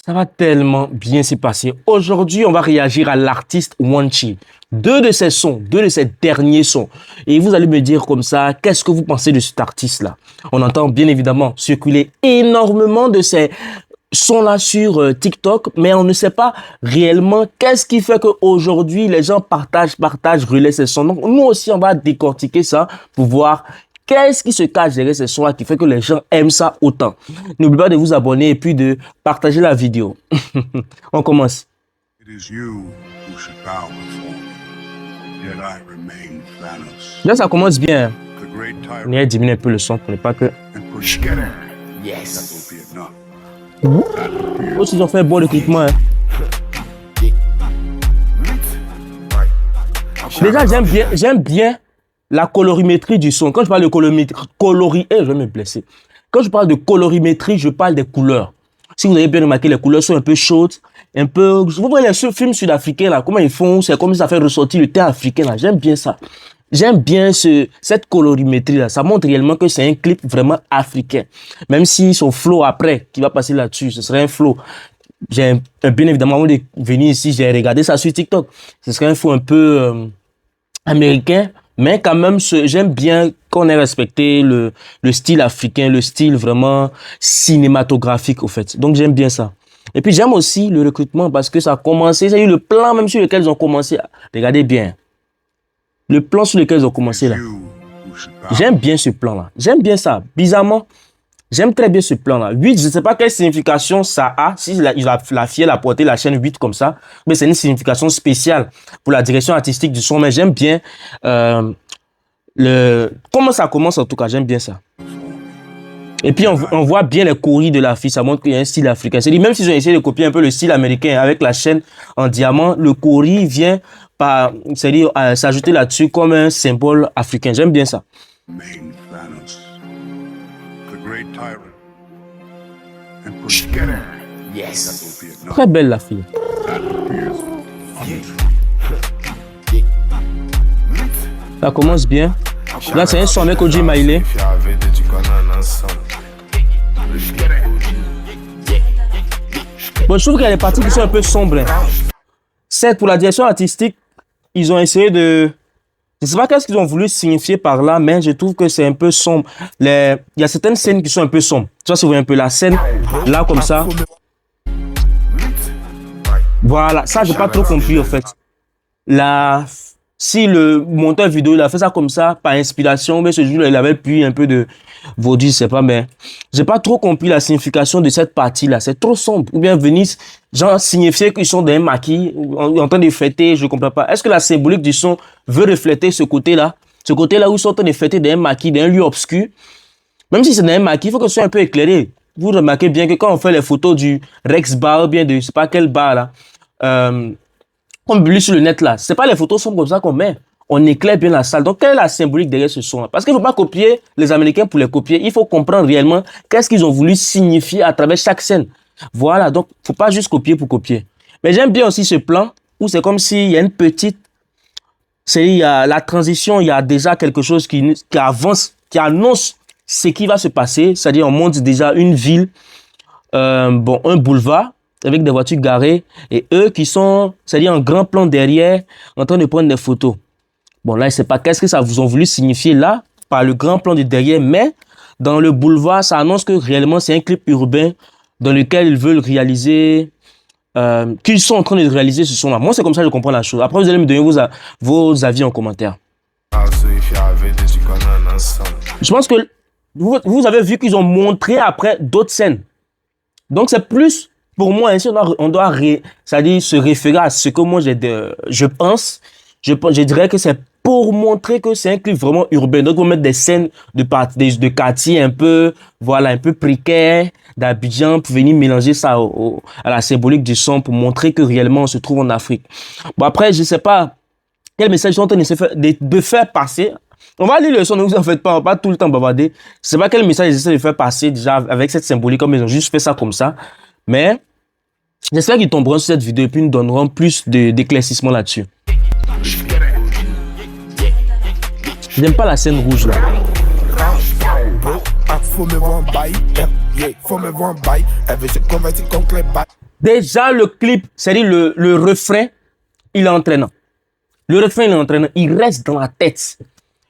Ça va tellement bien se passer. Aujourd'hui, on va réagir à l'artiste Wanchi. Deux de ses derniers sons. Et vous allez me dire comme ça, qu'est-ce que vous pensez de cet artiste-là? On entend bien évidemment circuler énormément de ces sons-là sur TikTok, mais on ne sait pas réellement qu'est-ce qui fait qu'aujourd'hui, les gens partagent, relaient ces sons. Donc, nous aussi, on va décortiquer ça pour voir qu'est-ce qui se cache derrière ces sons-là qui fait que les gens aiment ça autant. N'oubliez pas de vous abonner et puis de partager la vidéo. On commence. Là, ça commence bien. On va diminuer un peu le son pour ne pas que... Yes. Aussi, ils ont fait un bon recrutement. Hein. Déjà, j'aime bien la colorimétrie du son. Quand je parle de colorimétrie, je vais me blesser. Quand je parle de colorimétrie, je parle des couleurs. Si vous avez bien remarqué, les couleurs sont un peu chaudes, un peu... Vous voyez les films sud-africains, là, comment ils font, c'est comme ça fait ressortir le thé africain, là. J'aime bien ça. J'aime bien cette colorimétrie-là. Ça montre réellement que c'est un clip vraiment africain. Même si son flow après, qui va passer là-dessus, ce serait un flow. Bien évidemment, avant de venir ici, j'ai regardé ça sur TikTok. Ce serait un flow un peu américain. Mais quand même, j'aime bien qu'on ait respecté le style africain, le style vraiment cinématographique, au fait. Donc, j'aime bien ça. Et puis, j'aime aussi le recrutement parce que ça a commencé, c'est le plan même sur lequel ils ont commencé. Regardez bien. Le plan sur lequel ils ont commencé là. J'aime bien ce plan-là. J'aime bien ça. Bizarrement, j'aime très bien ce plan-là. 8, je ne sais pas quelle signification ça a. Si la fille a porté la chaîne 8 comme ça, mais c'est une signification spéciale pour la direction artistique du son. Mais j'aime bien comment ça commence en tout cas. J'aime bien ça. Et puis, on voit bien les coris de la fille. Ça montre qu'il y a un style africain. C'est-à-dire, même s'ils ont essayé de copier un peu le style américain avec la chaîne en diamant, le cori vient c'est-à-dire s'ajouter là-dessus comme un symbole africain. J'aime bien ça. Yes. Très belle la fille. Ça commence bien. Là, c'est un son avec Oji Maile. Bon, je trouve qu'il y a des parties qui sont un peu sombres. Certes, pour la direction artistique, ils ont essayé de... Je ne sais pas qu'est-ce qu'ils ont voulu signifier par là, mais je trouve que c'est un peu sombre. Il y a certaines scènes qui sont un peu sombres. Tu vois, si vous voyez un peu la scène, là, comme ça. Voilà, ça, je n'ai pas trop compris, en fait. Si le monteur vidéo, il a fait ça comme ça, par inspiration, mais ce jour-là, il avait pu un peu de vaudou, je sais pas, mais j'ai pas trop compris la signification de cette partie-là. C'est trop sombre. Ou bien venir, genre, signifier qu'ils sont dans un maquis, en train de fêter, je comprends pas. Est-ce que la symbolique du son veut refléter ce côté-là? Ce côté-là où ils sont en train de fêter dans un maquis, dans un lieu obscur? Même si c'est dans un maquis, il faut que ce soit un peu éclairé. Vous remarquez bien que quand on fait les photos du Rex Bar, ou bien de, je sais pas quel bar, là, on publie sur le net là, c'est pas les photos sombres comme ça qu'on met. On éclaire bien la salle. Donc, quelle est la symbolique derrière ce son là? Parce qu'il ne faut pas copier les Américains pour les copier. Il faut comprendre réellement qu'est-ce qu'ils ont voulu signifier à travers chaque scène. Voilà, donc, il ne faut pas juste copier pour copier. Mais j'aime bien aussi ce plan où c'est comme s'il y a une petite... Il y a la transition, il y a déjà quelque chose qui avance, qui annonce ce qui va se passer. C'est-à-dire, on monte déjà une ville, un boulevard, avec des voitures garées, et eux qui sont, c'est-à-dire en grand plan derrière, en train de prendre des photos. Bon, là, je ne sais pas qu'est-ce que ça vous ont voulu signifier là, par le grand plan de derrière, mais dans le boulevard, ça annonce que réellement, c'est un clip urbain dans lequel ils veulent réaliser, qu'ils sont en train de réaliser ce son-là. Moi, c'est comme ça que je comprends la chose. Après, vous allez me donner vos avis en commentaire. Je pense que vous avez vu qu'ils ont montré après d'autres scènes. Donc, c'est plus... Pour moi, ainsi, on doit c'est-à-dire se référer à ce que moi je pense. Je dirais que c'est pour montrer que c'est un clip vraiment urbain. Donc, on va mettre des scènes de quartier un peu, voilà, un peu précaires, d'Abidjan, pour venir mélanger ça à la symbolique du son, pour montrer que réellement on se trouve en Afrique. Bon, après, je ne sais pas quel message ils sont en train de faire passer. On va lire le son, ne vous en faites pas, on va pas tout le temps bavarder. Je ne sais pas quel message ils essaient de faire passer déjà avec cette symbolique, comme ils ont juste fait ça comme ça. Mais j'espère qu'ils tomberont sur cette vidéo et puis nous donneront plus d'éclaircissement là-dessus. J'aime pas la scène rouge là. Déjà, le clip, c'est-à-dire le refrain, il est entraînant. Le refrain, il est entraînant. Il reste dans la tête.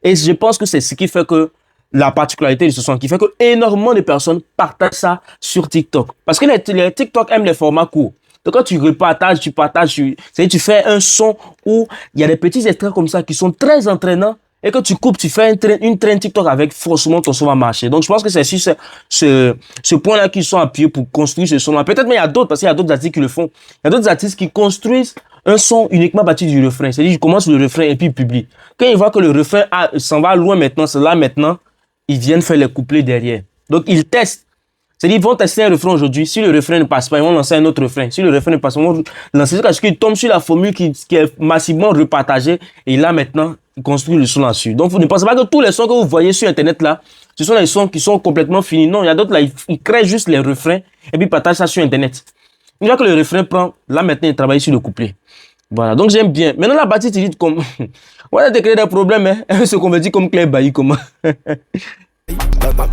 Et je pense que c'est ce qui fait que la particularité de ce son, qui fait que énormément de personnes partagent ça sur TikTok. Parce que les TikTok aiment les formats courts. Donc quand tu repartages, c'est-à-dire tu fais un son où il y a des petits extraits comme ça qui sont très entraînants et que tu coupes, tu fais une traîne TikTok avec, forcément ton son va marcher. Donc je pense que c'est sur ce point-là qu'ils sont appuyés pour construire ce son-là. Peut-être, mais il y a d'autres, parce qu'il y a d'autres artistes qui le font. Il y a d'autres artistes qui construisent un son uniquement bâti du refrain. C'est-à-dire, ils commencent le refrain et puis ils publient. Quand ils voient que le refrain s'en va loin maintenant, c'est là maintenant, ils viennent faire les couplets derrière. Donc, ils testent. C'est-à-dire, ils vont tester un refrain aujourd'hui. Si le refrain ne passe pas, ils vont lancer un autre refrain. Si le refrain ne passe pas, ils vont lancer jusqu'à ce qu'ils tombent sur la formule qui est massivement repartagée. Et là, maintenant, ils construisent le son là-dessus. Donc, vous ne pensez pas que tous les sons que vous voyez sur Internet, là, ce sont les sons qui sont complètement finis. Non, il y a d'autres, là, ils créent juste les refrains et puis ils partagent ça sur Internet. Une fois que le refrain prend, là, maintenant, ils travaillent sur le couplet. Voilà, donc j'aime bien. Maintenant, la Baptiste, il dit comme... On a créé des problèmes, hein. Elle se convertit comme Claire Bailly, comment?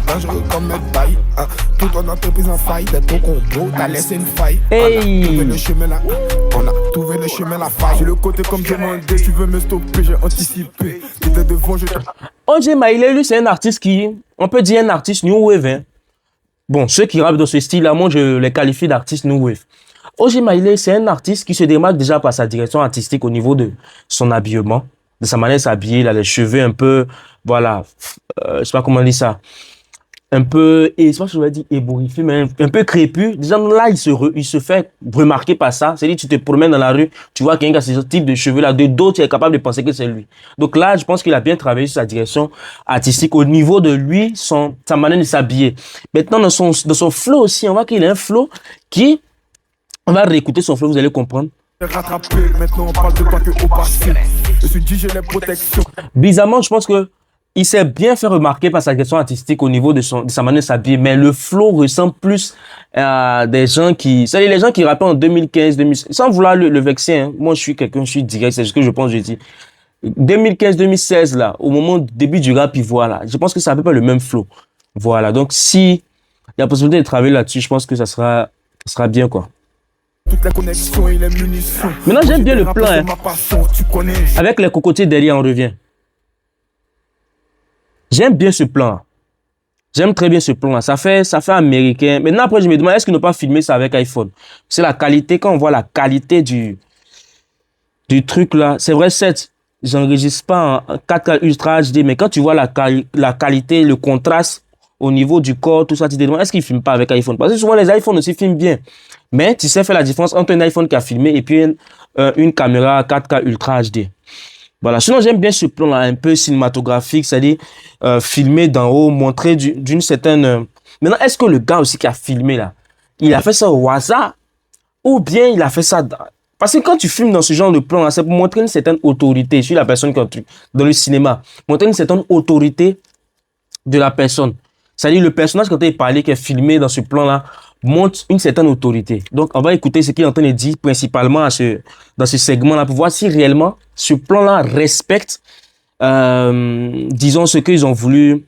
Dangereux comme un bail, toute ton entreprise en faille, t'es ton combo, t'as laissé une faille. Hey. On a trouvé le chemin là, on a trouvé le chemin la faille. J'ai le côté comme demandé, tu veux me stopper, j'ai anticipé. T'étais devant, je t'ai... OJ Maillet, lui, c'est un artiste qui, on peut dire un artiste new wave, hein. Bon, ceux qui rappent dans ce style-là, moi, je les qualifie d'artistes new wave. OJ Maillet, c'est un artiste qui se démarque déjà par sa direction artistique au niveau de son habillement, de sa manière de s'habiller. Il a les cheveux un peu, voilà, je sais pas comment on dit ça, un peu, et c'est pas ce que je vais dire ébouriffé, mais un peu crépus. Déjà là, il se fait remarquer par ça. C'est-à-dire, tu te promènes dans la rue, tu vois quelqu'un qui a ce type de cheveux-là, de dos, tu es capable de penser que c'est lui. Donc là, je pense qu'il a bien travaillé sur sa direction artistique au niveau de lui, sa manière de s'habiller. Maintenant, dans son flow aussi, on voit qu'il a un flow qui, on va réécouter son flow, vous allez comprendre. Rattrapé, maintenant on parle de toi que au passé. Je suis dit, j'ai les protections. Bizarrement, je pense que il s'est bien fait remarquer par sa direction artistique au niveau de sa manière de s'habiller, mais le flow ressemble plus à des gens qui... C'est-à-dire les gens qui rappaient en 2015, 2016, sans vouloir le vexer, hein. Moi, je suis direct, c'est ce que je pense, je dis. 2015-2016, là, au moment du début du rap ivoire, là, je pense que ça n'a pas le même flow. Voilà, donc si il y a possibilité de travailler là-dessus, je pense que ça sera bien, quoi. Toutes les connexions et les munitions. Maintenant, j'aime bien le plan, hein. Avec les cocotiers derrière, on revient. J'aime bien ce plan. J'aime très bien ce plan. Ça fait américain. Maintenant, après, je me demande, est-ce qu'ils n'ont pas filmé ça avec iPhone? C'est la qualité, quand on voit la qualité du truc là. C'est vrai, certes, j'enregistre pas en 4K Ultra HD, mais quand tu vois la qualité, le contraste au niveau du corps, tout ça, tu te demandes, est-ce qu'ils ne filment pas avec iPhone? Parce que souvent, les iPhones aussi filment bien. Mais tu sais faire la différence entre un iPhone qui a filmé et puis une caméra 4K Ultra HD. Voilà. Sinon, j'aime bien ce plan-là, un peu cinématographique, c'est-à-dire filmer d'en haut, montrer d'une certaine... Maintenant, est-ce que le gars aussi qui a filmé là, il a fait ça au hasard ou bien il a fait ça... Parce que quand tu filmes dans ce genre de plan-là, c'est pour montrer une certaine autorité sur la personne dans le cinéma. Montrer une certaine autorité de la personne. C'est-à-dire le personnage quand il parlait, qui est filmé dans ce plan-là, montre une certaine autorité. Donc, on va écouter ce qu'il est en train de dire principalement dans ce segment-là pour voir si réellement ce plan-là respecte, disons, ce qu'ils ont voulu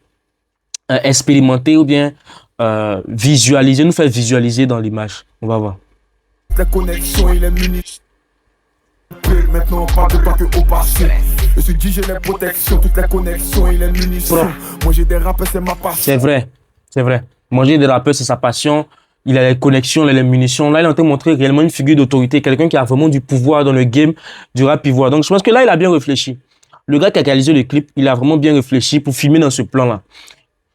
expérimenter ou bien visualiser, nous faire visualiser dans l'image. On va voir. La connexion et les munitions. Maintenant on parle de toi que au passé. Je suis dit, j'ai les protections, toutes les connexions et les munitions. Manger des rappeurs, c'est ma passion. C'est vrai, c'est vrai. Manger des rappeurs, c'est sa passion. Il a les connexions, il a les munitions. Là, il est en train de montrer réellement une figure d'autorité, quelqu'un qui a vraiment du pouvoir dans le game du rap ivoire. Donc, je pense que là, il a bien réfléchi. Le gars qui a réalisé le clip, il a vraiment bien réfléchi pour filmer dans ce plan-là.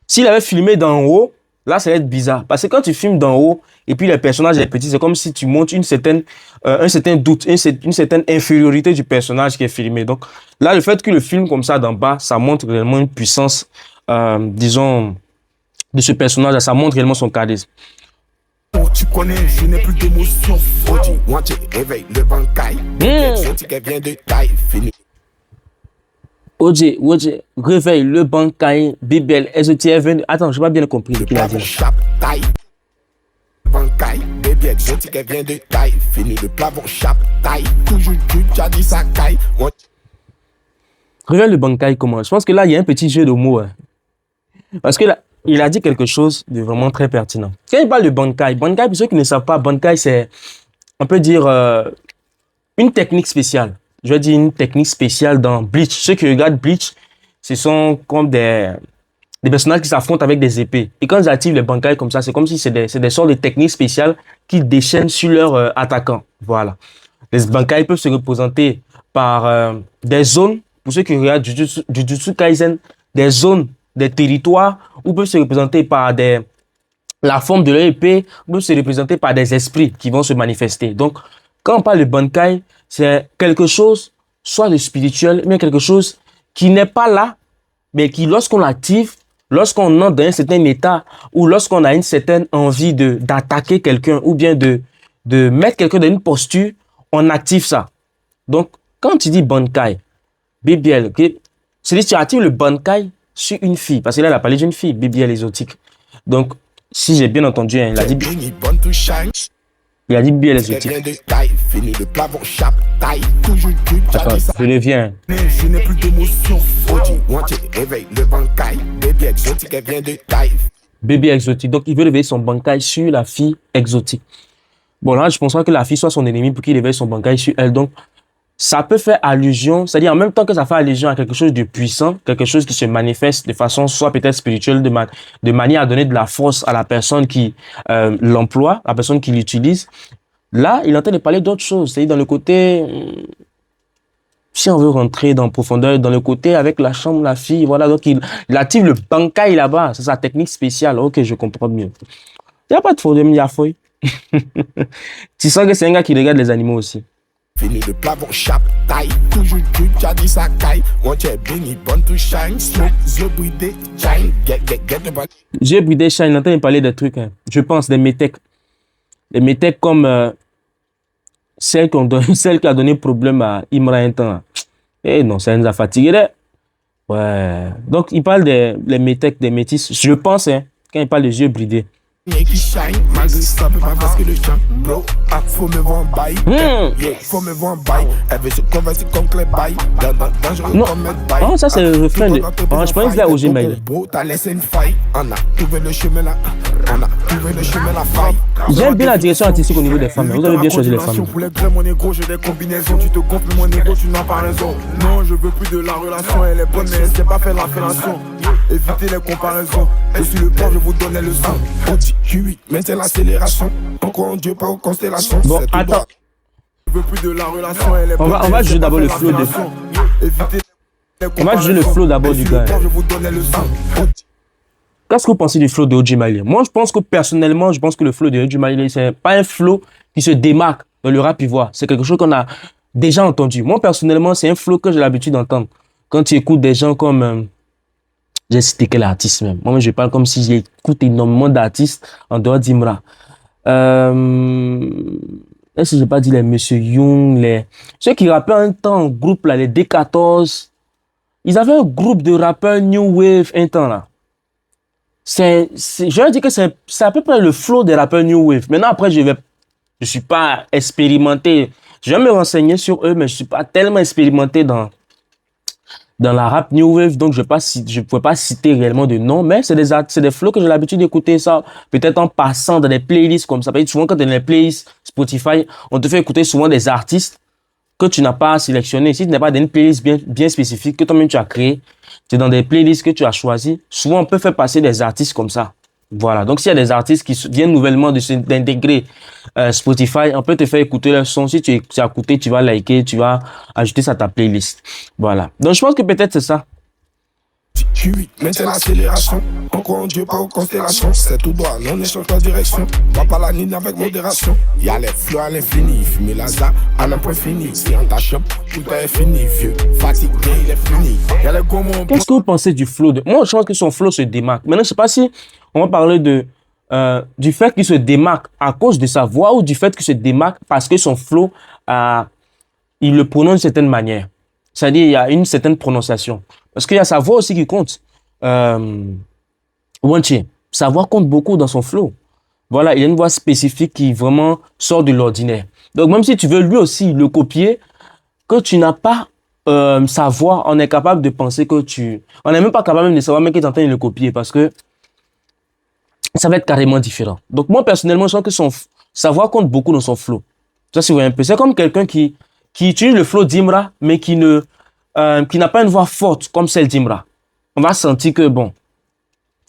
S'il avait filmé d'en haut, là, ça va être bizarre. Parce que quand tu filmes d'en haut et puis les personnages est petit, c'est comme si tu montres un certain doute, une certaine infériorité du personnage qui est filmé. Donc, là, le fait que le film comme ça d'en bas, ça montre réellement une puissance, disons, de ce personnage. Ça montre réellement son charisme. Tu connais, je n'ai plus d'émotion. Moitié, réveille le bancaille. Son ticket vient de taille, fini. OJ, réveille le bancaille, Bibel, SOTF. Attends, je n'ai pas bien compris ce qu'il a dit. Bancaille, bébé, son ticket vient de taille. Fini le plafond, chape, taille. Toujours tu as dit ça caille. Réveille le bancaille comment? Je pense que là, il y a un petit jeu de mots. Hein. Parce que là, il a dit quelque chose de vraiment très pertinent. Quand il parle de bancaille, pour ceux qui ne savent pas, bancaille, c'est on peut dire, une technique spéciale. Je vais dire une technique spéciale dans Bleach. Ceux qui regardent Bleach, ce sont comme des personnages qui s'affrontent avec des épées. Et quand ils activent les Bankai comme ça, c'est comme si c'est des sortes de techniques spéciales qu'ils déchaînent sur leur attaquant. Voilà. Les Bankai peuvent se représenter par des zones, pour ceux qui regardent Jujutsu Kaisen, des zones, des territoires, ou peuvent se représenter par la forme de leur épée, ou peuvent se représenter par des esprits qui vont se manifester. Donc, quand on parle de Bankai, c'est quelque chose, soit de spirituel, mais quelque chose qui n'est pas là, mais qui, lorsqu'on l'active, lorsqu'on entre dans un certain état, ou lorsqu'on a une certaine envie d'attaquer quelqu'un, ou bien de mettre quelqu'un dans une posture, on active ça. Donc, quand tu dis Bankai, BBL, okay, c'est-à-dire que tu actives le Bankai sur une fille, parce que là, il a parlé d'une fille, BBL exotique. Donc, si j'ai bien entendu, hein, il a dit BBL exotique. Attends, je le viens. Je n'ai plus d'émotion. Éveille le Bankai. Baby exotique, elle vient de Taïf. Bébé exotique. Donc, il veut réveiller son Bankai sur la fille exotique. Bon, là, je pense pas que la fille soit son ennemi pour qu'il réveille son Bankai sur elle. Donc, ça peut faire allusion, c'est-à-dire en même temps que ça fait allusion à quelque chose de puissant, quelque chose qui se manifeste de façon soit peut-être spirituelle, de manière à donner de la force à la personne qui l'emploie, à la personne qui l'utilise. Là, il est en train de parler d'autre chose, c'est-à-dire dans le côté, si on veut rentrer dans profondeur, dans le côté avec la chambre, la fille, voilà, donc il active le Bankai là-bas, c'est sa technique spéciale. Ok, je comprends mieux. Il n'y a pas de problème, il y a fouille. Tu sens que c'est un gars qui regarde les animaux aussi. Fini le plafond, chape, taille, toujours du jadi sa caille. On tient béni, bonne to shine, smoke, the bridé, shine, get the back. J'ai bridé shine, il est en train de parler des trucs, hein. Je pense, des métèques. Des métèques comme celle qui a donné problème à Imra un temps. Eh non, ça nous a fatigué. Ouais. Donc, il parle des métèques, des métis. Je pense, hein, quand il parle des yeux bridés. Qui shine, malgré ça, peut pas parce que le champ, bro, faut me voir en bail, faut me voir en bail, elle veut se convertir comme Clay Bail, dangereux comme Med Bail. Non, ça c'est le refrain de. Je pense que là, OG Mail. Bro, t'as laissé une faille, on a trouvé le chemin là, on a trouvé le chemin la faille. J'aime bien la direction artistique au niveau des femmes, vous avez bien choisi les femmes. Pour les grès, mon négro, j'ai des combinaisons, tu te gonfles, mon négro, tu n'as pas raison. Non, je veux plus de la relation, elle est bonne, mais elle sait pas faire la fellation. Évitez les comparaisons, et sur le plan, je vous donne les leçons. Q8, maintenant l'accélération. Encore en Dieu, pas aux constellations. Bon, attends. Je veux plus de la relation, elle est on va juger d'abord le flow de. On va juger le flow d'abord du gars. Qu'est-ce que vous pensez du flow de OG Mailé? Moi, je pense que personnellement, je pense que le flow de OG Mailé, c'est pas un flow qui se démarque dans le rap ivoire. C'est quelque chose qu'on a déjà entendu. Moi, personnellement, c'est un flow que j'ai l'habitude d'entendre. Quand tu écoutes des gens comme. J'ai cité quel artiste même. Moi, je parle comme si j'écoute énormément d'artistes en dehors d'Imra. Est-ce que je n'ai pas dit les Monsieur Young, ceux qui rappaient un temps en groupe, là, les D14. Ils avaient un groupe de rappeurs New Wave un temps là. Je vais dire que c'est à peu près le flow des rappeurs New Wave. Maintenant, après, je suis pas expérimenté. Je vais me renseigner sur eux, mais je suis pas tellement expérimenté dans la rap New Wave, donc je ne pouvais pas citer réellement de nom, mais c'est des flows que j'ai l'habitude d'écouter ça, peut-être en passant dans des playlists comme ça. Souvent, quand tu es dans les playlists Spotify, on te fait écouter souvent des artistes que tu n'as pas sélectionnés. Si tu n'es pas dans une playlist bien spécifique que toi-même tu as créé, tu es dans des playlists que tu as choisies, souvent on peut faire passer des artistes comme ça. Voilà, donc s'il y a des artistes qui viennent nouvellement d'intégrer Spotify, on peut te faire écouter leur son. Si tu as écouté, tu vas liker, tu vas ajouter ça à ta playlist. Voilà, donc je pense que peut-être c'est ça. Q8, maintenant l'accélération. Encore en Dieu, pas aux constellations. C'est tout droit, non échange pas de direction. Va pas la ligne avec modération. Y'a les flots à l'infini, fumer Lazare à un point fini. Si on t'achète, tout est fini, vieux. Fatigué, il est fini. Y'a les gros mots. Qu'est-ce que vous pensez du flow de. Moi, je pense que son flow se démarque. Maintenant, je sais pas si on va parler du fait qu'il se démarque à cause de sa voix ou du fait qu'il se démarque parce que son flow, il le prononce d'une certaine manière. C'est-à-dire, il y a une certaine prononciation. Parce qu'il y a sa voix aussi qui compte. Wanchi, sa voix compte beaucoup dans son flow. Voilà, il y a une voix spécifique qui vraiment sort de l'ordinaire. Donc, même si tu veux lui aussi le copier, que tu n'as pas sa voix, on est capable de penser que on n'est même pas capable de savoir même qu'il est en train de le copier parce que ça va être carrément différent. Donc, moi, personnellement, je sens que sa voix compte beaucoup dans son flow. Ça, c'est un peu. C'est comme quelqu'un qui utilise le flow d'Imra, mais qui n'a pas une voix forte comme celle d'Imra. On va sentir que, bon,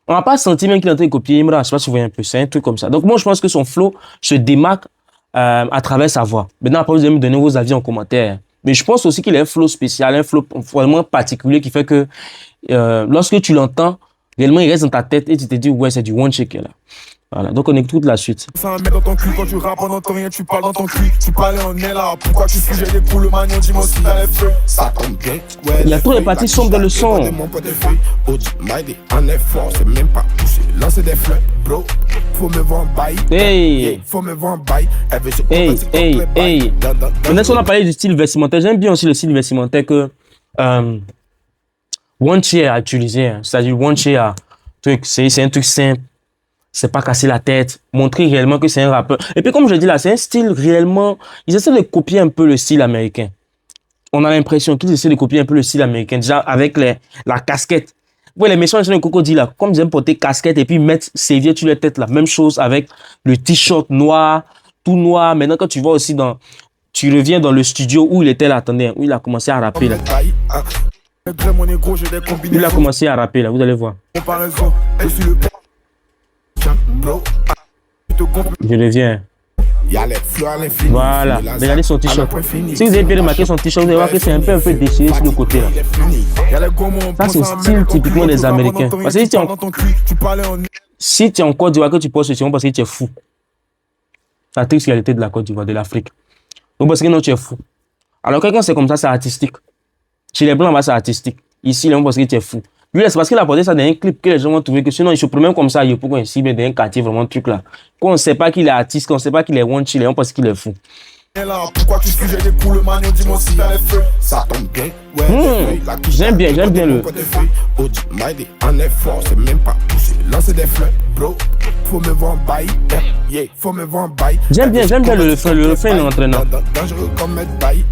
on va pas sentir même qu'il est en train de copier Imra. Je sais pas si vous voyez un peu. C'est un truc comme ça. Donc, moi, je pense que son flow se démarque à travers sa voix. Maintenant, après, vous allez me donner vos avis en commentaire. Mais je pense aussi qu'il a un flow spécial, un flow vraiment particulier qui fait que lorsque tu l'entends, réellement, il reste dans ta tête et tu te dis, ouais, c'est du one check là. Voilà, donc on écoute la suite. Ça met dans ton cul quand tu rappes, on n'entend rien, tu parles dans ton cul. Tu parles et on est là, pourquoi tu sujet les poules, le magnon, dis-moi si t'as les feux. Ça tombe bien, ouais. Il y a trop de parties sombres dans le son. En effort, c'est même pas poussé. Lancer des fleurs, bro. Faut me voir en bail. Hey. Faut me voir en bail. Hey. Maintenant, si on a parlé du style vestimentaire, j'aime bien aussi le style vestimentaire que One Che a utilisé. Hein. C'est-à-dire, One Che a truc, c'est un truc simple. C'est pas casser la tête, montrer réellement que c'est un rappeur. Et puis comme je dis là, c'est un style réellement... Ils essaient de copier un peu le style américain. On a l'impression qu'ils essaient de copier un peu le style américain. Déjà avec la casquette. Ouais, les méchants de crocodile là, comme ils aiment porter casquette et puis mettre serviette sur la tête là. Même chose avec le t-shirt noir, tout noir. Maintenant quand tu vois aussi tu reviens dans le studio où il était là, attendez, où il a commencé à rapper là. Il a commencé à rapper là, vous allez voir. Je reviens. Voilà, regardez son t-shirt. Si vous avez bien remarqué son t-shirt, vous allez voir que c'est un peu déchiré sur le côté là. Ça c'est style typiquement des Américains. Parce que si tu es en Côte d'Ivoire que tu portes ce t-shirt, parce que tu es fou. C'est la triste réalité de la Côte d'Ivoire, de l'Afrique. Donc parce que non, tu es fou. Alors que quand c'est comme ça, c'est artistique. Chez les Blancs, c'est artistique. Ici, les gens parce que tu es fou. Lui, c'est parce qu'il a porté ça dans un clip que les gens vont trouver que sinon, il se promène comme ça, il pourquoi ici, mais dans un quartier, vraiment, truc là. Quand on ne sait pas qu'il est artiste, quand on ne sait pas qu'il est one chill, on pense qu'il est fou. Pourquoi tu sujet les poules, le magnon, dis-moi si t'as les feux. Ça tombe bien, ouais. J'aime bien le. En effort, c'est même pas poussé. Lancer des fleurs, bro. Faut me voir en bail. Faut me voir en bail. J'aime bien le refrain, il est entraînant. Dangereux comme être bail.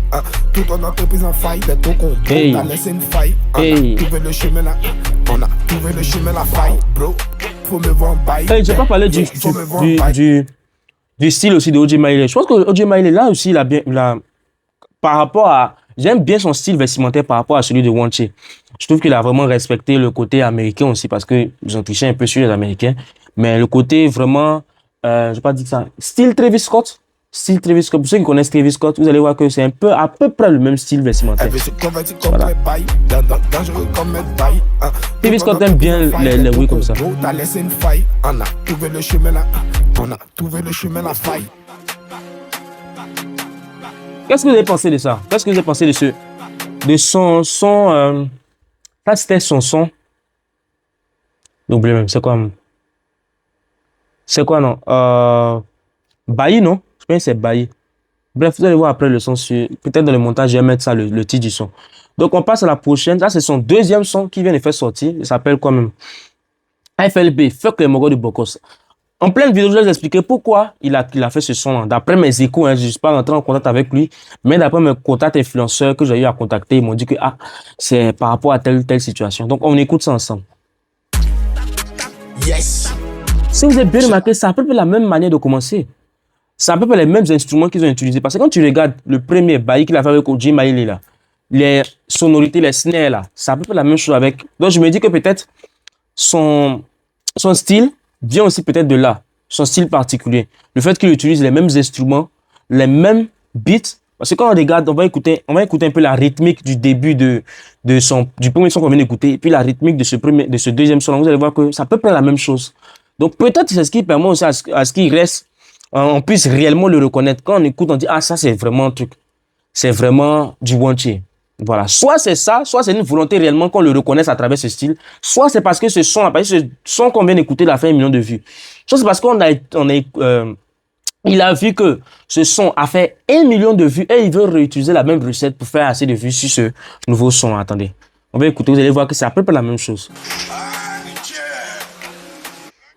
Toute ton entreprise en faille. T'es trop con. T'as laissé une faille. On a trouvé le chemin là. On a trouvé le chemin la faille, bro. Faut me voir en bail. J'ai pas parlé du style aussi de OJ Maile. Je pense que OJ Maile là aussi, par rapport à... J'aime bien son style vestimentaire par rapport à celui de One Che. Je trouve qu'il a vraiment respecté le côté américain aussi parce qu'ils ont triché un peu sur les Américains. Mais le côté vraiment, je vais pas dire ça, style Travis Scott. Style Travis Scott. Pour ceux qui connaissent Travis Scott, vous allez voir que c'est à peu près le même style vestimentaire. Voilà. Travis Scott aime bien les oui comme ça. Qu'est-ce que vous avez pensé de ça? Qu'est-ce que vous avez pensé de son ça c'était son son. N'oubliez même, c'est quoi? C'est quoi non? Bailly non? Je pense que c'est Bailly. Bref, vous allez voir après le son sur... Peut-être dans le montage, je vais mettre ça, le titre du son. Donc on passe à la prochaine. Ça c'est son deuxième son qui vient de faire sortir. Il s'appelle quoi même? FLB, Fuck les Mogos de Bokos. En pleine vidéo, je vais vous expliquer pourquoi il a fait ce son-là. D'après mes échos, hein, je ne suis pas rentré en contact avec lui, mais d'après mes contacts influenceurs que j'ai eu à contacter, ils m'ont dit que c'est par rapport à telle situation. Donc, on écoute ça ensemble. Yes. Si vous avez bien remarqué, c'est à peu près la même manière de commencer. C'est à peu près les mêmes instruments qu'ils ont utilisés. Parce que quand tu regardes le premier bail qu'il a fait avec OJ Maile, là, les sonorités, les snares, là, c'est à peu près la même chose avec. Donc, je me dis que peut-être son style vient aussi peut-être de là, son style particulier. Le fait qu'il utilise les mêmes instruments, les mêmes beats. Parce que quand on regarde, on va écouter un peu la rythmique du début du premier son qu'on vient d'écouter, et puis la rythmique de ce deuxième son. Vous allez voir que c'est à peu près la même chose. Donc peut-être c'est ce qui permet aussi à ce qu'il reste, on puisse réellement le reconnaître. Quand on écoute, on dit, ça c'est vraiment un truc. C'est vraiment du One Che. Voilà, soit c'est ça, soit c'est une volonté réellement qu'on le reconnaisse à travers ce style, soit c'est parce que ce son qu'on vient d'écouter, il a fait 1 million de vues. Soit c'est parce il a vu que ce son a fait 1 million de vues et il veut réutiliser la même recette pour faire assez de vues sur ce nouveau son. Attendez, on va écouter, vous allez voir que c'est à peu près la même chose.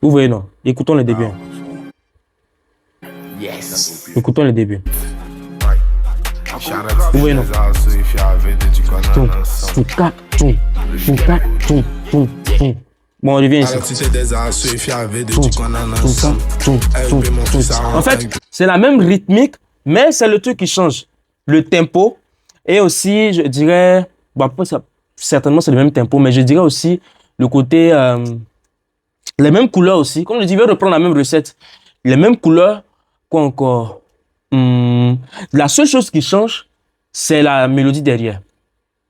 Vous voyez, non? Écoutons le début. Yes. Écoutons le début. Vous voyez, non? Bon, on revient ici. En fait, c'est la même rythmique, Mais c'est le truc qui change. Le tempo et aussi, je dirais, bon, après, ça, certainement c'est le même tempo, mais je dirais aussi le côté, les mêmes couleurs aussi. Comme je dis, je vais reprendre la même recette. Les mêmes couleurs, quoi encore? La seule chose qui change, c'est la mélodie derrière.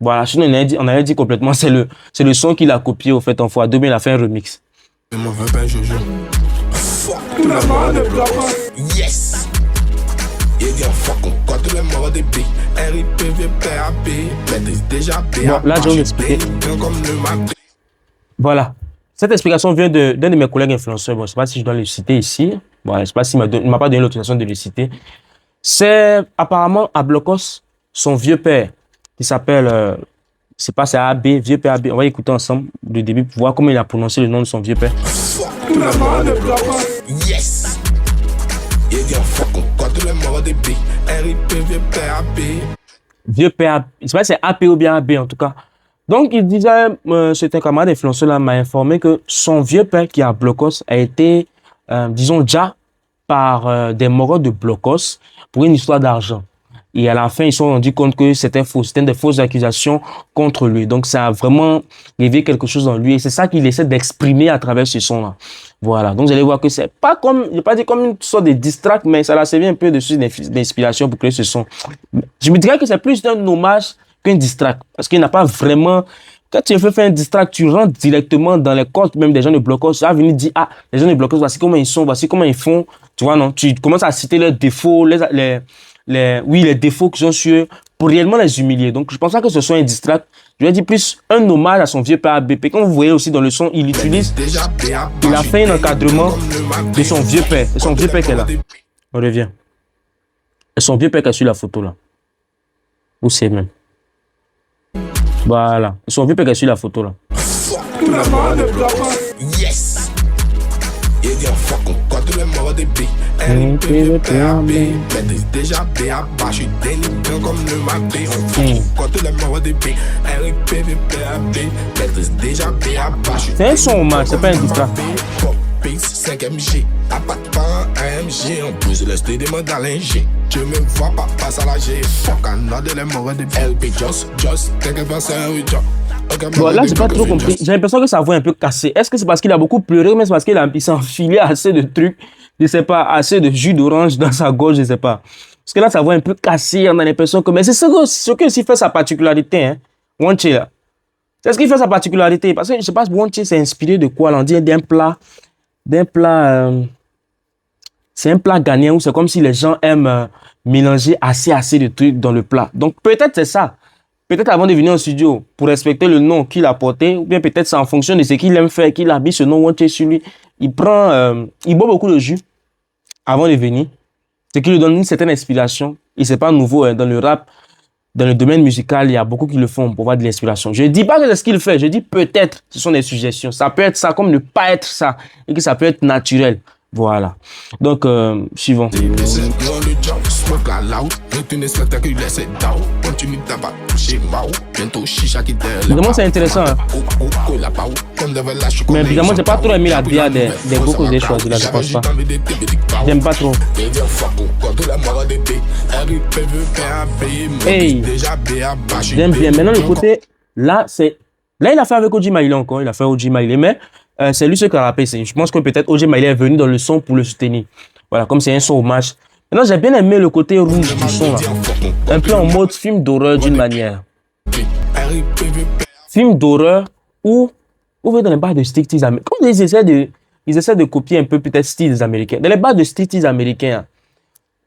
Voilà, sinon on avait dit complètement, c'est le son qu'il a copié au fait en x2, mais il a fait un remix. Yes. Bon, là, je vais m'expliquer. Voilà. Cette explication vient d'un de mes collègues influenceurs. Bon, je ne sais pas si je dois le citer ici. Bon, je ne sais pas s'il ne m'a pas donné l'autorisation de le citer. C'est apparemment à Blocos, son vieux père, qui s'appelle, c'est pas, c'est AB, vieux père AB. On va écouter ensemble le début pour voir comment il a prononcé le nom de son vieux père. Yes. Vieux père, je sais pas si c'est AP ou bien AB en tout cas. Donc il disait, c'est un camarade influenceur là m'a informé que son vieux père qui est à Blocos a été, disons déjà par des moraux de Blocos pour une histoire d'argent. Et à la fin, ils se sont rendus compte que c'était faux. C'était des fausses accusations contre lui. Donc, ça a vraiment réveillé quelque chose en lui. Et c'est ça qu'il essaie d'exprimer à travers ce son-là. Voilà. Donc, vous allez voir que c'est pas comme, je vais pas dire comme une sorte de distract, mais ça l'a servi un peu de source d'inspiration pour créer ce son. Je me dirais que c'est plus un hommage qu'un distract. Parce qu'il n'a pas vraiment, quand tu veux faire un distract, tu rentres directement dans les cordes même des gens de Blocos. Tu vas venir dire, ah, les gens de Blocos, voici comment ils sont, voici comment ils font. Tu vois, non? Tu commences à citer leurs défauts, les défauts qu'ils ont sur eux pour réellement les humilier. Donc, je pense pas que ce soit un distract. Je vais dire plus un hommage à son vieux père ABP. Comme vous voyez aussi dans le son, il a fait un encadrement de son vieux père. Et son vieux père qui est là. On revient. Et son vieux père qui est sur la photo là. Où c'est même? Voilà. Et son vieux père qui est sur la photo là. Yes. C'est un son hommage, c'est pas un distract. 5MG, t'as pas de pain, AMG, en plus je laisse des demandes à l'ingé. Tu me vois pas passer à la G, fuck, un an de les morts de LP, just, t'inquiète pas, c'est un job. Bon, là, j'ai pas trop compris. J'ai l'impression que sa voix est un peu cassée. Est-ce que c'est parce qu'il a beaucoup pleuré ou c'est parce qu'il s'est enfilé assez de trucs, je sais pas, assez de jus d'orange dans sa gorge, je sais pas. Parce que là, sa voix est un peu cassée, on a l'impression que... Mais c'est ce que aussi fait sa particularité, hein. Wanché, là. C'est ce qui fait sa particularité. Parce que je sais pas, Wanché s'est inspiré de quoi, là. On dit d'un plat... c'est un plat ghanéen où c'est comme si les gens aiment mélanger assez de trucs dans le plat. Donc, peut-être c'est ça. Peut-être avant de venir au studio, pour respecter le nom qu'il a porté, ou bien peut-être c'est en fonction de ce qu'il aime faire, qu'il habille ce nom Wanché sur lui. Il boit beaucoup de jus avant de venir, ce qui lui donne une certaine inspiration. Et c'est pas nouveau, hein, dans le rap, dans le domaine musical, il y a beaucoup qui le font pour avoir de l'inspiration. Je ne dis pas que c'est ce qu'il fait, je dis peut-être, ce sont des suggestions. Ça peut être ça comme ne pas être ça, et que ça peut être naturel. Voilà. Donc, suivant. Évidemment, c'est intéressant. Hein? Mais évidemment, j'ai pas trop aimé la DA des groupes que j'ai choisi là, je pense pas. J'aime pas trop. Hey, j'aime bien. Maintenant, le côté, là, c'est... Là, il a fait avec OG Mailé encore. Il a fait OG Mailé, mais c'est lui ce qui a rappelé. Je pense que peut-être OG Mailé est venu dans le son pour le soutenir. Voilà, comme c'est un son hommage. Maintenant, j'ai bien aimé le côté rouge du son là. Un peu en mode film d'horreur d'une manière. Film d'horreur où vous voyez dans les bars de striptease américains. Comme ils essaient de copier un peu peut-être style des Américains. Dans les bars de striptease américains,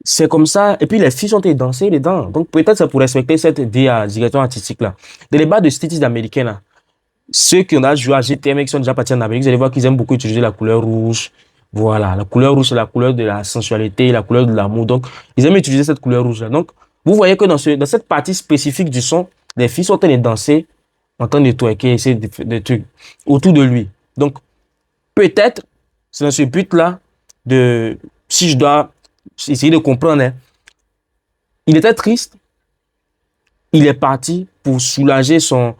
c'est comme ça. Et puis les filles sont dansées dedans. Donc peut-être c'est pour respecter cette direction artistique là. Dans les bars de striptease américains là, ceux qui ont joué à GTM et qui sont déjà partis en Amérique, vous allez voir qu'ils aiment beaucoup utiliser la couleur rouge. Voilà, la couleur rouge, c'est la couleur de la sensualité, la couleur de l'amour. Donc, ils aiment utiliser cette couleur rouge-là. Donc, vous voyez que dans cette partie spécifique du son, les filles sont en train de danser, en train de twerker, essayer de trucs autour de lui. Donc, peut-être, c'est dans ce but-là, si je dois essayer de comprendre, hein, il était triste, il est parti pour soulager son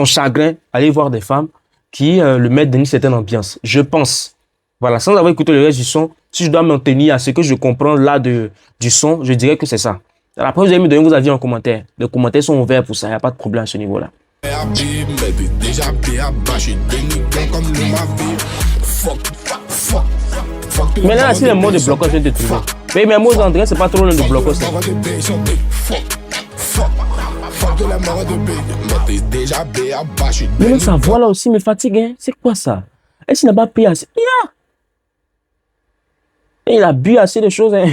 chagrin, aller voir des femmes qui le mettent dans une certaine ambiance. Je pense. Voilà, sans avoir écouté le reste du son, si je dois m'en tenir à ce que je comprends là du son, je dirais que c'est ça. Après, vous allez me donner vos avis en commentaire. Les commentaires sont ouverts pour ça, il n'y a pas de problème à ce niveau-là. Maintenant, si les mots de blocos, je viens de te trouver. Mais mes mots d'André, c'est pas trop loin de blocos. Mais sa voix là aussi me fatigue. Hein. C'est quoi ça? Est-ce qu'il n'a pas payé assez? Yeah. Et il a bu assez de choses. Hein.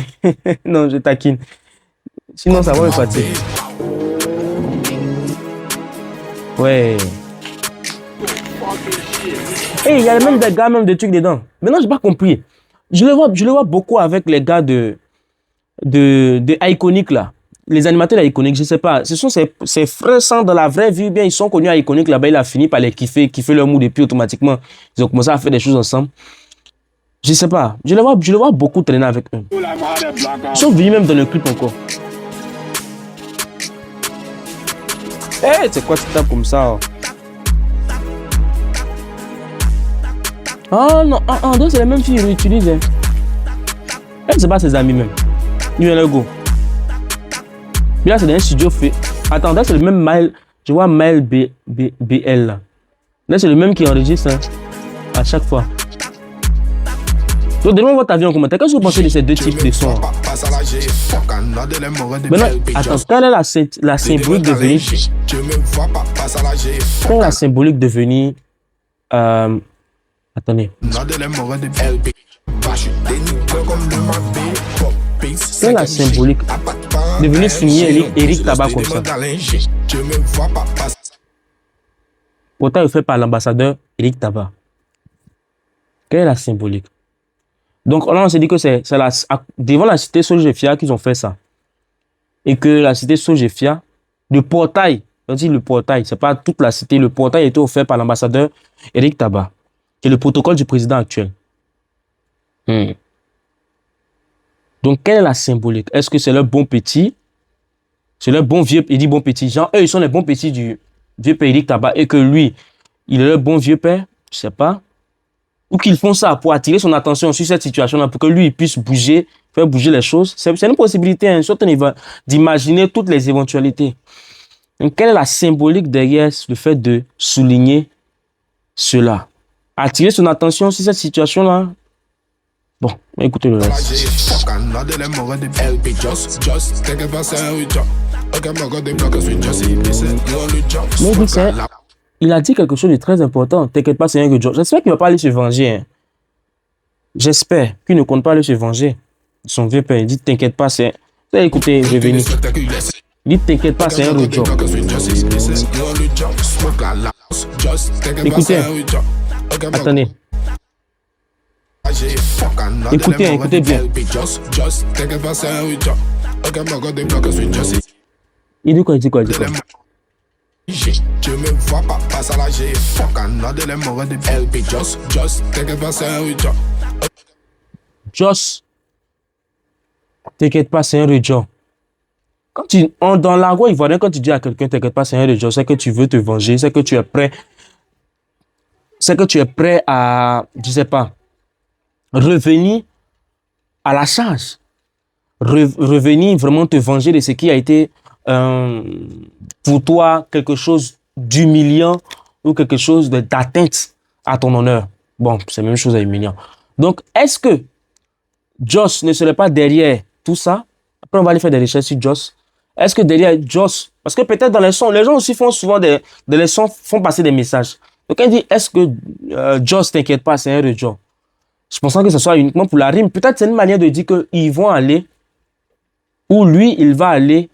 Non, je taquine. Sinon, sa voix me fatigue. Ouais. Et il y a même des gars, même des trucs dedans. Maintenant, j'ai pas compris. Je le vois beaucoup avec les gars de Iconic là. Les animateurs d'Iconic, je sais pas. Ce sont ses frères sans dans la vraie vie. Bien, ils sont connus à Iconic là-bas. Il a fini par les kiffer leur mood et puis automatiquement, ils ont commencé à faire des choses ensemble. Je sais pas. Je le vois beaucoup traîner avec eux. Ils sont venus même dans le clip encore. Eh, hey, c'est quoi tu tapes comme ça? Ah non, donc c'est les mêmes filles qu'ils utilisent. Hein. Elle, c'est pas ses amis même. Il vient le go. Mais là, c'est dans un studio fait. Attends, là, c'est le même mail. Je vois mail BL là. Là, c'est le même qui enregistre hein, à chaque fois. Donc, donnez-moi votre avis en commentaire. Qu'est-ce que vous pensez de ces deux types de sons? Maintenant, attends, quelle est la symbolique de venir? Quelle est la symbolique de venir? Attendez. Quelle est la symbolique de venir signer Eric Tabac comme ça? Pourtant, il fait par l'ambassadeur Eric Tabac. Quelle est la symbolique? Donc, là, on s'est dit que c'est devant la cité Sogefia qu'ils ont fait ça. Et que la cité Sogefia, le portail, on dit le portail, c'est pas toute la cité, le portail a été offert par l'ambassadeur Eric Tabac. C'est le protocole du président actuel. Donc, quelle est la symbolique? Est-ce que c'est le bon petit? C'est le bon vieux, il dit bon petit. Genre, eux, ils sont les bons petits du vieux père Eric Tabac et que lui, il est le bon vieux père? Je sais pas. Ou qu'ils font ça pour attirer son attention sur cette situation-là, pour que lui, il puisse bouger, faire bouger les choses. C'est une possibilité, hein, surtout d'imaginer toutes les éventualités. Donc, quelle est la symbolique derrière le fait de souligner cela? Attirer son attention sur cette situation-là. Bon, écoutez le reste. Mais il a dit quelque chose de très important. T'inquiète pas, c'est un Joe. J'espère qu'il ne va pas aller se venger. Hein. J'espère qu'il ne compte pas aller se venger. Son vieux père, il dit t'inquiète pas, c'est... Écoutez, je vais venir. Il dit t'inquiète pas, c'est un Joe. Écoutez. Attendez. Écoutez bien. Il dit quoi? Je me vois pas passer à la G. Fuck another them more de LP. Just t'inquiète pas, c'est un Joe. Just t'inquiète pas, c'est un Joe. Quand dans l'argot ivoirien, quand tu dis à quelqu'un t'inquiète pas, c'est un Joe, c'est que tu veux te venger, c'est que tu es prêt. C'est que tu es prêt à, je sais pas, revenir à la charge. Revenir vraiment te venger de ce qui a été pour toi quelque chose d'humiliant ou quelque chose d'atteinte à ton honneur. Bon, c'est la même chose à humiliant. Donc, est-ce que Joss ne serait pas derrière tout ça? Après, on va aller faire des recherches sur Joss. Est-ce que derrière Joss, parce que peut-être dans les sons, les gens aussi font souvent dans les sons, font passer des messages. Donc, elle dit, est-ce que Joss, t'inquiète pas, c'est un Joe? Je pense que ce soit uniquement pour la rime. Peut-être c'est une manière de dire qu'ils vont aller, ou lui, il va aller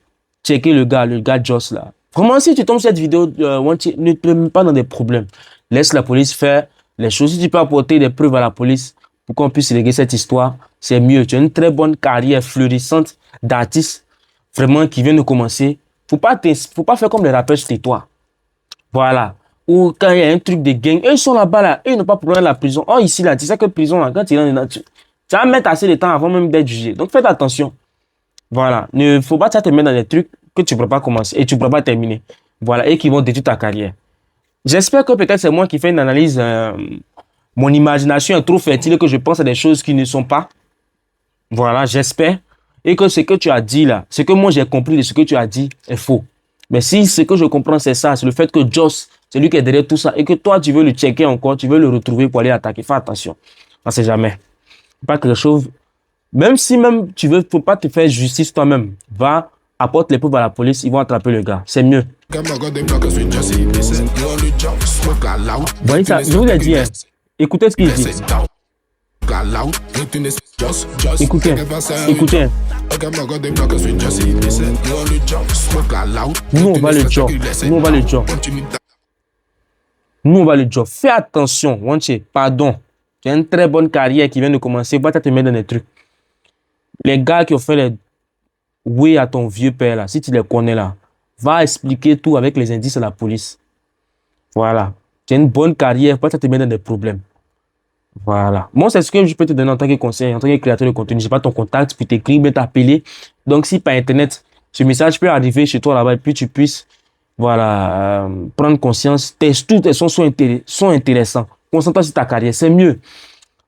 checker le gars Joss là. Vraiment, si tu tombes sur cette vidéo, ne te mets pas dans des problèmes. Laisse la police faire les choses. Si tu peux apporter des preuves à la police pour qu'on puisse régler cette histoire, c'est mieux. Tu as une très bonne carrière florissante d'artiste, vraiment, qui vient de commencer. Faut pas faire comme les rappeurs chez toi. Voilà. Ou quand il y a un truc de gang, eux ils sont là-bas là, eux ils n'ont pas pour aller à la prison. Oh ici là, tu sais que prison là, quand tu es dans tu vas mettre assez de temps avant même d'être jugé. Donc faites attention. Voilà. Ne faut pas te mettre dans des trucs que tu ne pourras pas commencer et tu ne pourras pas terminer. Voilà. Et qui vont détruire ta carrière. J'espère que peut-être c'est moi qui fais une analyse. Mon imagination est trop fertile que je pense à des choses qui ne sont pas. Voilà, j'espère. Et que ce que tu as dit là, ce que moi j'ai compris de ce que tu as dit est faux. Mais si ce que je comprends c'est ça, c'est le fait que Joss, c'est lui qui est derrière tout ça, et que toi tu veux le checker encore, tu veux le retrouver pour aller attaquer, fais attention. On sait jamais. Pas quelque chose. Même si même tu veux, faut pas te faire justice toi-même. Va, apporte les preuves à la police, ils vont attraper le gars. C'est mieux. Vous voyez ça, je vous l'ai dit, hein. Écoutez ce qu'il dit. Écoutez, écoutez. Nous, on va le job. Nous, on va le job. Nous, on va le job. Fais attention, Wanché, pardon. Tu as une très bonne carrière qui vient de commencer. Va te mettre dans des trucs. Les gars qui ont fait les oui à ton vieux père, là, si tu les connais, là, va expliquer tout avec les indices à la police. Voilà. Tu as une bonne carrière. Va te mettre dans des problèmes. Voilà. Moi, c'est ce que je peux te donner en tant que conseil, en tant que créateur de contenu. Je n'ai pas ton contact pour t'écrire, mais t'appeler. Donc, si par Internet, ce message peut arriver chez toi là-bas et puis tu puisses, voilà, prendre conscience. Tous tes sons sont intéressants. Concentre-toi sur ta carrière, c'est mieux.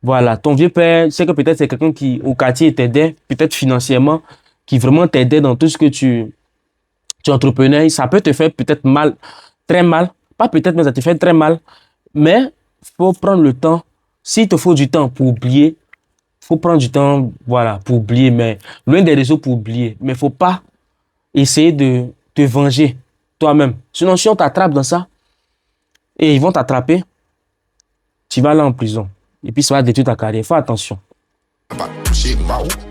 Voilà. Ton vieux père, je sais que peut-être c'est quelqu'un qui, au quartier, t'aidait, peut-être financièrement, qui vraiment t'aidait dans tout ce que tu entreprenais. Ça peut te faire peut-être mal, très mal. Pas peut-être, mais ça te fait très mal. Mais, il faut prendre le temps. S'il te faut du temps pour oublier, il faut prendre du temps, voilà, pour oublier, mais loin des réseaux pour oublier. Mais il ne faut pas essayer de te venger toi-même. Sinon, si on t'attrape dans ça, et ils vont t'attraper, tu vas aller en prison. Et puis, ça va détruire ta carrière. Fais attention.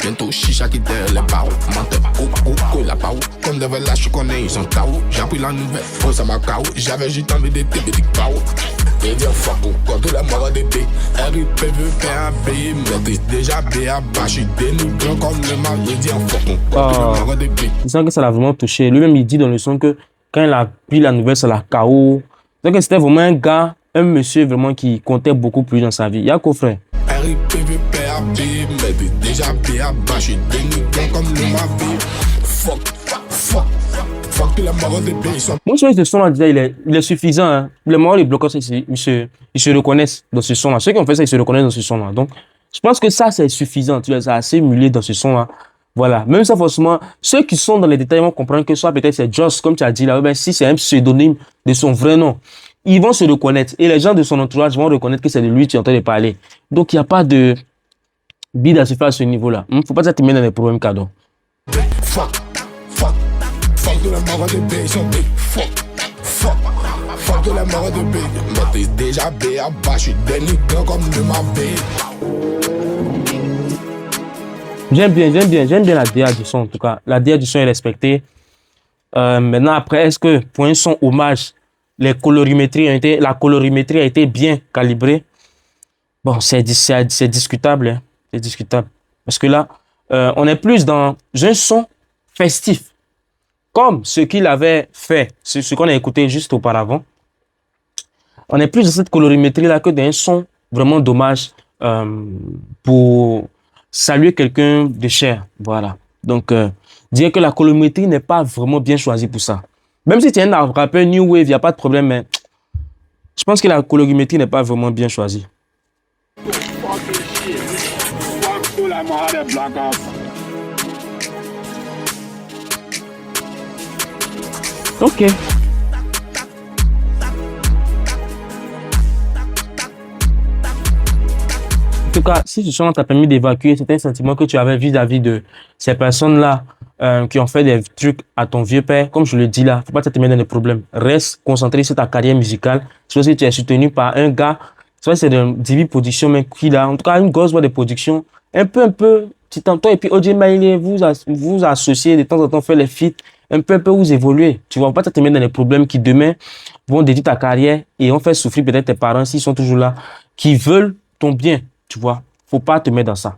Bientôt chicha qui derrière les barreaux. Menteur, oh, la barreau. Comme devant là, je connais, ils sont tao. J'ai appris la nouvelle, faut ça m'a cao. J'avais juste envie de te dire pao. Et dire fuck, quand tout la mort de B. RIPV, PAB, mais t'es déjà BA, je suis dénigrant comme le mal. Et dire fuck, quand tout la mort de B. Il sent que ça l'a vraiment touché. Lui-même, il dit dans le son que quand il a pris la nouvelle, ça l'a KO. Donc, c'était vraiment un gars, un monsieur vraiment qui comptait beaucoup plus dans sa vie. Y'a quoi, frère? RIPV, PAB, mais t'es déjà BA, je suis dénigrant comme le mal. Fuck, fuck. Moi, ce son-là, déjà, il est suffisant. Hein. Les morts, les bloqueurs, ils se reconnaissent dans ce son-là. Ceux qui ont fait ça, ils se reconnaissent dans ce son-là. Donc, je pense que ça, c'est suffisant. Tu vois, c'est assez émulé dans ce son-là. Voilà. Même ça, forcément, ceux qui sont dans les détails vont comprendre que soit peut-être c'est Joss, comme tu as dit là, ben, si c'est un pseudonyme de son vrai nom, ils vont se reconnaître. Et les gens de son entourage vont reconnaître que c'est de lui que tu es en train de parler. Donc, il n'y a pas de bide à se faire à ce niveau-là. Il ne faut pas que ça te mette dans des problèmes cadeaux. Fuck de la mort de B, ils sont big. Fuck de la mort de B. Mais t'es déjà B à bas, je suis dénigrant comme de ma B. J'aime bien la DA du son en tout cas. La DA du son est respectée. Maintenant, après, est-ce que pour un son hommage, la colorimétrie a été bien calibrée? Bon, c'est discutable. Hein. C'est discutable. Parce que là, on est plus dans un son festif. Comme ce qu'il avait fait, ce qu'on a écouté juste auparavant. On est plus dans cette colorimétrie-là que d'un son vraiment dommage pour saluer quelqu'un de cher. Voilà. Donc, dire que la colorimétrie n'est pas vraiment bien choisie pour ça. Même si tu es un rappeur New Wave, il n'y a pas de problème, mais je pense que la colorimétrie n'est pas vraiment bien choisie. Ok. En tout cas, si ce son t'a permis d'évacuer certains sentiments que tu avais vis-à-vis de ces personnes-là qui ont fait des trucs à ton vieux père, comme je le dis là, faut pas te mettre dans des problèmes. Reste concentré sur ta carrière musicale. Soit si tu es soutenu par un gars, soit c'est de Divi Production, mais qui là, en tout cas, une grosse boîte de production, un peu, tu t'entends, et puis OJ Mailé, vous associez de temps en temps, faire les feats, un peu, vous évoluez. Tu ne vas pas te mettre dans des problèmes qui demain vont détruire ta carrière et vont faire souffrir peut-être tes parents s'ils sont toujours là, qui veulent ton bien, tu vois. Faut pas te mettre dans ça.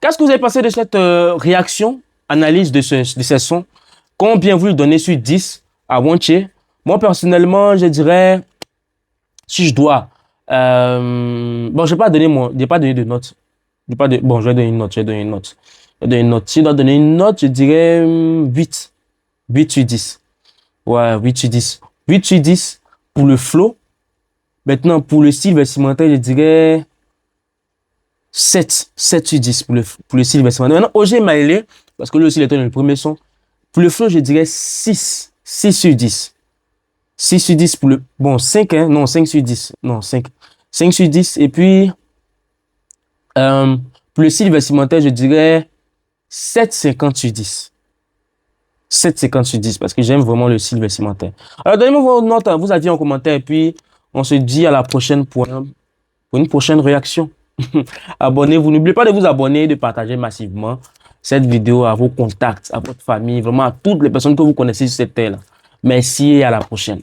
Qu'est-ce que vous avez pensé de cette réaction, analyse de ces sons? Combien vous lui donnez sur 10 à Wanché? Moi, personnellement, je dirais, si je dois, bon, je n'ai pas donné de note. Bon, je vais donner une note, Si je dois donner une note, je dirais 8. 8 sur 10. Ouais, 8 sur 10. 8 sur 10 pour le flow. Maintenant, pour le style vestimentaire, je dirais 7 sur 10 pour le style vestimentaire. Maintenant, OG Maile, parce que lui aussi, il était dans le premier son. Pour le flow, je dirais 6 sur 10. 6 sur 10 pour le... Bon, 5, hein? Non, 5 sur 10. Non, 5. 5 sur 10. Et puis, pour le style vestimentaire, je dirais 7,50 sur 10. 7,50 sur 10 parce que j'aime vraiment le style vestimentaire. Alors, donnez-moi vos notes, hein, vos avis en commentaire et puis on se dit à la prochaine pour une prochaine réaction. Abonnez-vous. N'oubliez pas de vous abonner et de partager massivement cette vidéo à vos contacts, à votre famille, vraiment à toutes les personnes que vous connaissez sur cette terre. Merci et à la prochaine.